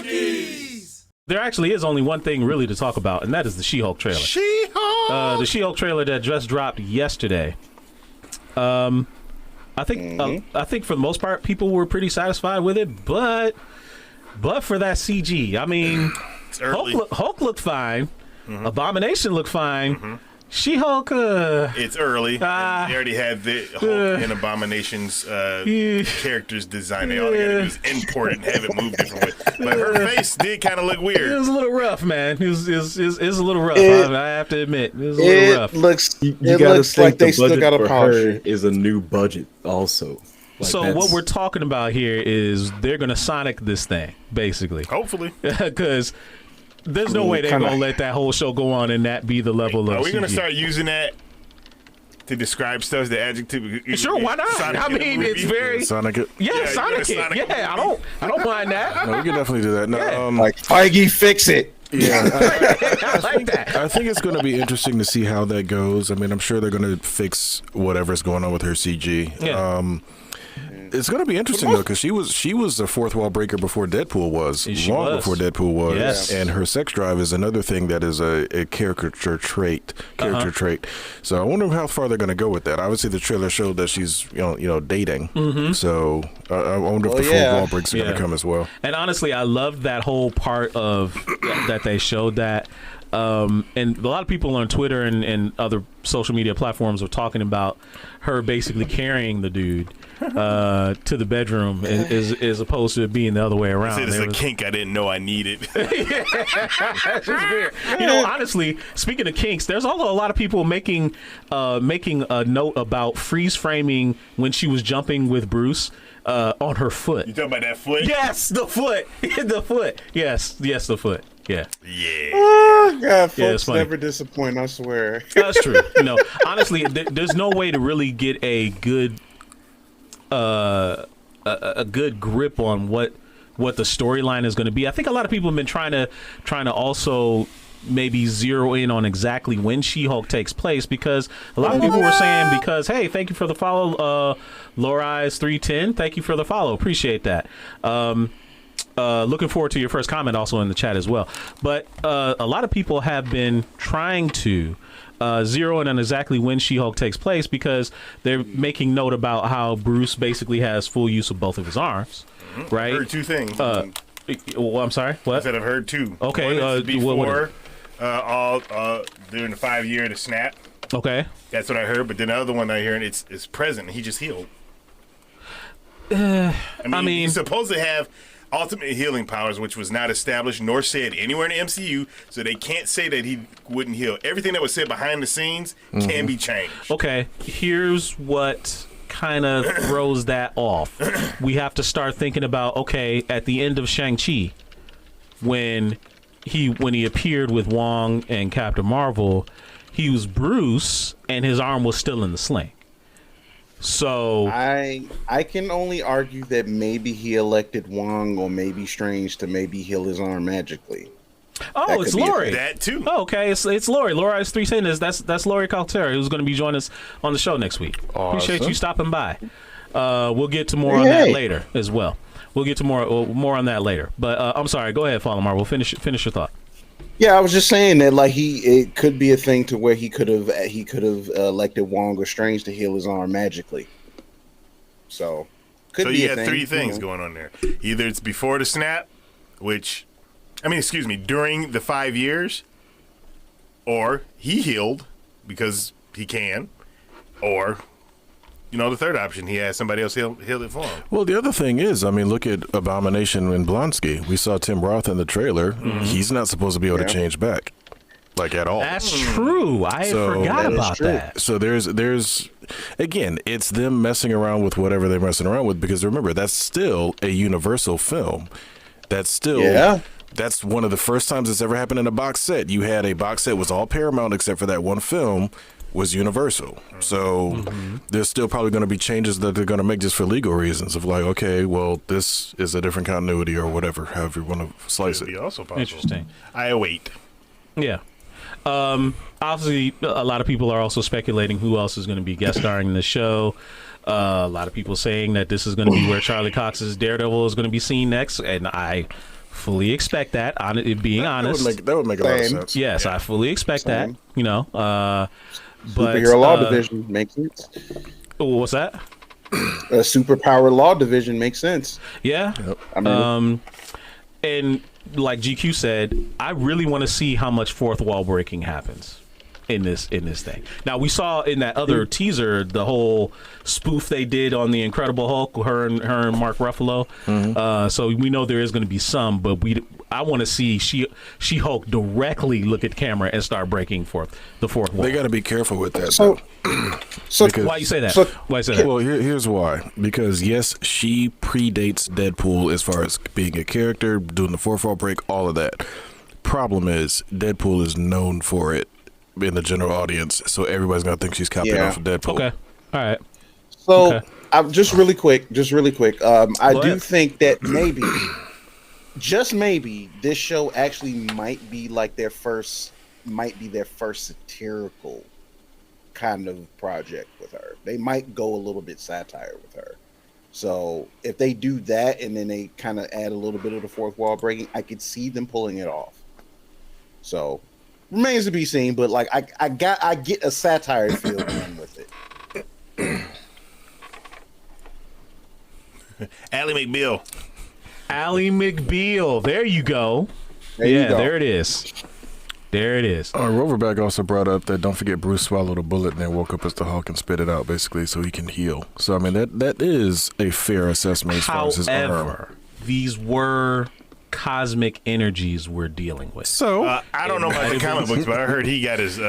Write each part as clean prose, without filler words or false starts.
Junkies! There actually is only one thing really to talk about, and that is the She-Hulk trailer. She-Hulk! The She-Hulk trailer that just dropped yesterday. I think for the most part, people were pretty satisfied with it, but for that CG, I mean, Hulk looked fine. Abomination looked fine. She-Hulk, it's early. They already had the Hulk and Abomination's characters designed. All they gotta do is import it and have it move different ways. But her face did kind of look weird. It was a little rough, man. It was a little rough. I have to admit, it was a little rough. It looks like they still got to polish it. Is a new budget also. So what we're talking about here is they're gonna Sonic this thing, basically. Hopefully, because there's no way they're going to let that whole show go on and that be the level of Are we going to CG. start using that to describe stuff, the adjective? Sure, why not? Sonic I mean, it's very... Sonic it? Yeah, Sonic it. Yeah, I don't mind that. No, we can definitely do that. No, like, Feige, fix it. Yeah, I like that. I think it's going to be interesting to see how that goes. I mean, I'm sure they're going to fix whatever's going on with her CG. Yeah. It's going to be interesting though, because she was a fourth wall breaker before Deadpool was, before Deadpool was, yes. And her sex drive is another thing that is a caricature trait. So I wonder how far they're going to go with that. Obviously, the trailer showed that she's dating. So I wonder if the full wall breaks are going to come as well. And honestly, I loved that whole part of that they showed that. And a lot of people on Twitter and other social media platforms were talking about her basically carrying the dude to the bedroom as opposed to it being the other way around. It's a kink I didn't know I needed. That's just weird. Honestly, speaking of kinks, there's also a lot of people making a note about freeze framing when she was jumping with Bruce on her foot. You talking about that foot? Yes, the foot. The foot. Yes, the foot. Yeah. Oh, God, folks never disappoint, I swear. That's true. Honestly, there's no way to really get a good grip on what the storyline is going to be. I think a lot of people have been trying to also maybe zero in on exactly when She-Hulk takes place, because a lot of people were saying, because hey, thank you for the follow, Laurai's 310, thank you for the follow, appreciate that. Looking forward to your first comment also in the chat as well. But a lot of people have been trying to zero in on exactly when She-Hulk takes place, because they're making note about how Bruce basically has full use of both of his arms, right? I heard two things. Well, I'm sorry, what? I said I've heard two. Okay. One is before during the 5 year to snap. Okay. That's what I heard. But then the other one I hear, it's present. He just healed. I mean, he's supposed to have ultimate healing powers, which was not established nor said anywhere in the MCU, so they can't say that he wouldn't heal. Everything that was said behind the scenes can be changed. Okay, here's what kind of throws that off. We have to start thinking about, okay, at the end of Shang-Chi, when he appeared with Wong and Captain Marvel, he was Bruce and his arm was still in the sling. So I can only argue that maybe he elected Wong or maybe Strange to maybe heal his arm magically. Oh, it's Lori. That too. Oh, okay, it's Lori. Laura's 310. That's Lori Caltera, who's going to be joining us on the show next week. Awesome. Appreciate you stopping by. We'll get to more on that later as well. We'll get to more on that later. But I'm sorry. Go ahead, Follow Mar. We'll finish your thought. Yeah, I was just saying that it could be a thing to where he could have elected Wong or Strange to heal his arm magically. So you had three things going on there. Either it's before the snap, during the 5 years, or he healed because he can, or the third option, he has somebody else heal it for him. Well, the other thing is, look at Abomination and Blonsky. We saw Tim Roth in the trailer. He's not supposed to be able to change back, at all. That's true. I forgot about that. So there's again, it's them messing around with whatever they're messing around with, because remember, that's still a Universal film. That's still that's one of the first times it's ever happened in a box set. You had a box set was all Paramount except for that one film was Universal. So there's still probably going to be changes that they're going to make just for legal reasons of okay, well, this is a different continuity or whatever, however you want to slice it. Also possible. Interesting. I await. Yeah. Obviously, a lot of people are also speculating who else is going to be guest starring in the show. A lot of people saying that this is going to be where Charlie Cox's Daredevil is going to be seen next, and I Fully expect that. Being honest, that would make a lot of sense. yes, I fully expect that. You know, but superhero law division makes sense. What's that? A superpower law division makes sense. Yeah. Yep. I mean, and like GQ said, I really want to see how much fourth wall breaking happens in this thing. Now, we saw in that other teaser the whole spoof they did on the Incredible Hulk, her and Mark Ruffalo. So we know there is going to be some, but I want to see She-Hulk directly look at camera and start breaking the fourth wall. They got to be careful with that. So why you say that? Why you say that? Well, here's why. Because yes, she predates Deadpool as far as being a character, doing the fourth wall break, all of that. Problem is, Deadpool is known for it in the general audience, so everybody's gonna think she's copying off of Deadpool. Okay, all right. So just really quick. I do think that maybe, just maybe, this show actually might be their first satirical kind of project with her. They might go a little bit satire with her. So if they do that and then they kind of add a little bit of the fourth wall breaking, I could see them pulling it off. So remains to be seen, but I get a satire feel going with it. Ally McBeal. There you go. There it is. Roverback also brought up that don't forget Bruce swallowed a bullet and then woke up as the Hulk and spit it out, basically, so he can heal. So I mean that is a fair assessment as far as his arm. These were cosmic energies we're dealing with. So I don't know about the comic books, but I heard he got his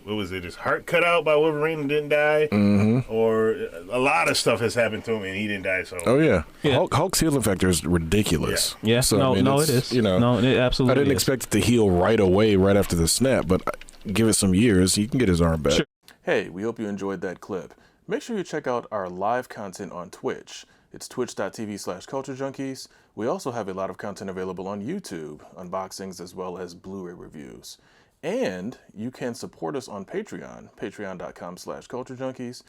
his heart cut out by Wolverine and didn't die, or a lot of stuff has happened to him and he didn't die. So Hulk's healing factor is ridiculous. Yeah, so, it is. It absolutely. I didn't expect it to heal right away, right after the snap, but give it some years, he can get his arm back. Sure. Hey, we hope you enjoyed that clip. Make sure you check out our live content on Twitch. It's twitch.tv/Culture Junkies. We also have a lot of content available on YouTube, unboxings as well as Blu-ray reviews. And you can support us on Patreon, patreon.com/Culture Junkies.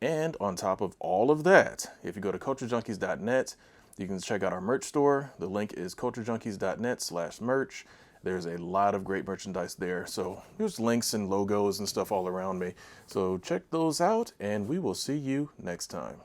And on top of all of that, if you go to culturejunkies.net, you can check out our merch store. The link is culturejunkies.net/merch. There's a lot of great merchandise there. So there's links and logos and stuff all around me. So check those out, and we will see you next time.